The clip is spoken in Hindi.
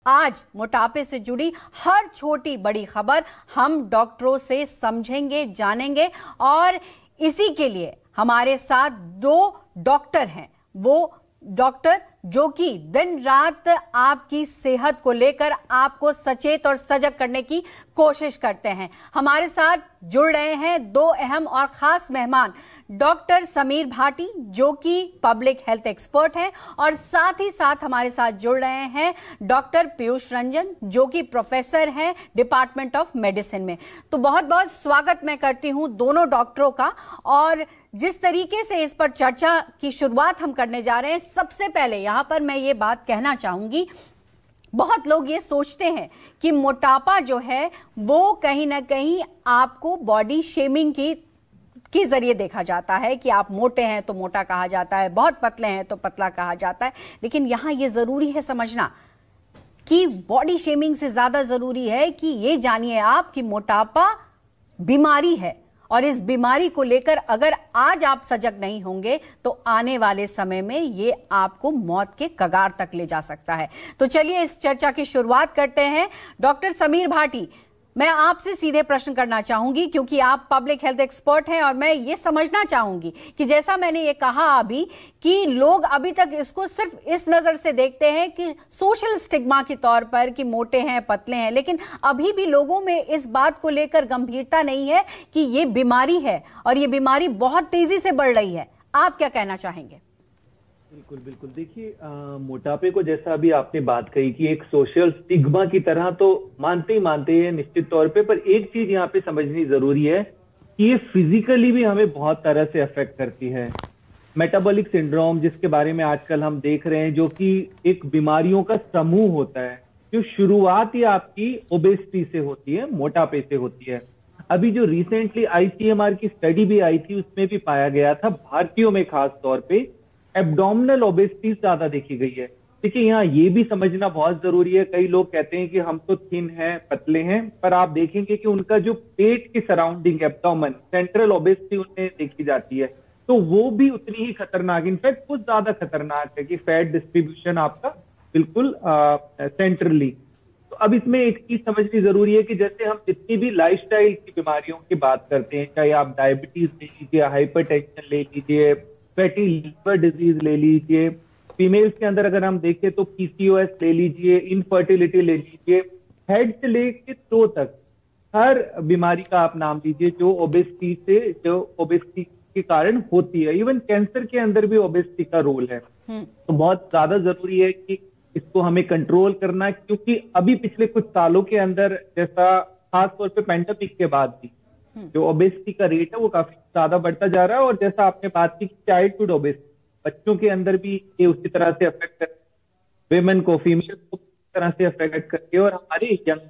आज मोटापे से जुड़ी हर छोटी बड़ी खबर हम डॉक्टरों से समझेंगे, जानेंगे और इसी के लिए हमारे साथ दो डॉक्टर हैं। वो डॉक्टर जो कि दिन रात आपकी सेहत को लेकर आपको सचेत और सजग करने की कोशिश करते हैं। हमारे साथ जुड़ रहे हैं दो अहम और खास मेहमान, डॉक्टर समीर भाटी जो कि पब्लिक हेल्थ एक्सपर्ट हैं और साथ ही साथ हमारे साथ जुड़ रहे हैं डॉक्टर पीयूष रंजन जो कि प्रोफेसर हैं डिपार्टमेंट ऑफ मेडिसिन में। तो बहुत बहुत स्वागत मैं करती हूं दोनों डॉक्टरों का। और जिस तरीके से इस पर चर्चा की शुरुआत हम करने जा रहे हैं, सबसे पहले यहां पर मैं ये बात कहना चाहूंगी, बहुत लोग ये सोचते हैं कि मोटापा जो है वो कहीं ना कहीं आपको बॉडी शेमिंग के जरिए देखा जाता है कि आप मोटे हैं तो मोटा कहा जाता है, बहुत पतले हैं तो पतला कहा जाता है। लेकिन यहां यह जरूरी है समझना कि बॉडी शेमिंग से ज्यादा जरूरी है कि ये जानिए आप कि मोटापा बीमारी है और इस बीमारी को लेकर अगर आज आप सजग नहीं होंगे तो आने वाले समय में ये आपको मौत के कगार तक ले जा सकता है। तो चलिए इस चर्चा की शुरुआत करते हैं। डॉक्टर समीर भाटी, मैं आपसे सीधे प्रश्न करना चाहूंगी क्योंकि आप पब्लिक हेल्थ एक्सपर्ट हैं और मैं ये समझना चाहूंगी कि जैसा मैंने ये कहा अभी कि लोग अभी तक इसको सिर्फ इस नजर से देखते हैं कि सोशल स्टिग्मा के तौर पर कि मोटे हैं पतले हैं, लेकिन अभी भी लोगों में इस बात को लेकर गंभीरता नहीं है कि ये बीमारी है और ये बीमारी बहुत तेजी से बढ़ रही है। आप क्या कहना चाहेंगे? बिल्कुल बिल्कुल, देखिए मोटापे को जैसा अभी आपने बात कही कि एक सोशल स्टिग्मा की तरह तो मानते हैं निश्चित तौर पे, पर एक चीज यहाँ पे समझनी जरूरी है कि ये फिजिकली भी हमें बहुत तरह से अफेक्ट करती है। मेटाबॉलिक सिंड्रोम जिसके बारे में आजकल हम देख रहे हैं, जो कि एक बीमारियों का समूह होता है, जो शुरुआत ही आपकी ओबेसिटी से होती है, मोटापे से होती है। अभी जो रिसेंटली ICMR की स्टडी भी आई थी उसमें भी पाया गया था, भारतीयों में खास तौर पे एब्डोमिनल ओबेसिटी ज्यादा देखी गई है। देखिए यहाँ ये भी समझना बहुत जरूरी है, कई लोग कहते हैं कि हम तो थिन हैं, पतले हैं, पर आप देखेंगे कि उनका जो पेट की सराउंडिंग एब्डोमेन, सेंट्रल ओबेसिटी उनमें देखी जाती है, तो वो भी उतनी ही खतरनाक, इनफैक्ट कुछ ज्यादा खतरनाक है कि फैट डिस्ट्रीब्यूशन आपका बिल्कुल सेंट्रली। तो अब इसमें एक चीज समझनी जरूरी है कि जैसे हम जितनी भी लाइफस्टाइल की बीमारियों की बात करते हैं, चाहे आप डायबिटीज ले लीजिए, हाइपरटेंशन ले लीजिए, फैटी लिवर डिजीज ले लीजिए, फीमेल्स के अंदर अगर हम देखें तो PCOS ले लीजिए, इनफर्टिलिटी ले लीजिए, हेड से लेके टो तक हर बीमारी का आप नाम लीजिए जो ओबेसिटी के कारण होती है। इवन कैंसर के अंदर भी ओबेसिटी का रोल है। तो बहुत ज्यादा जरूरी है कि इसको हमें कंट्रोल करना, क्योंकि अभी पिछले कुछ सालों के अंदर, जैसा खासतौर पे पैंडेमिक के बाद भी जो ओबेसिटी का रेट है वो काफी ज्यादा बढ़ता जा रहा है। और जैसा आपने बात की चाइल्डहुड ओबेसिटी, बच्चों के अंदर भी ये उसी तरह से अफेक्ट करती है, वेमेन को, फीमेल को इस तरह से अफेक्ट करती है। और हमारे यंग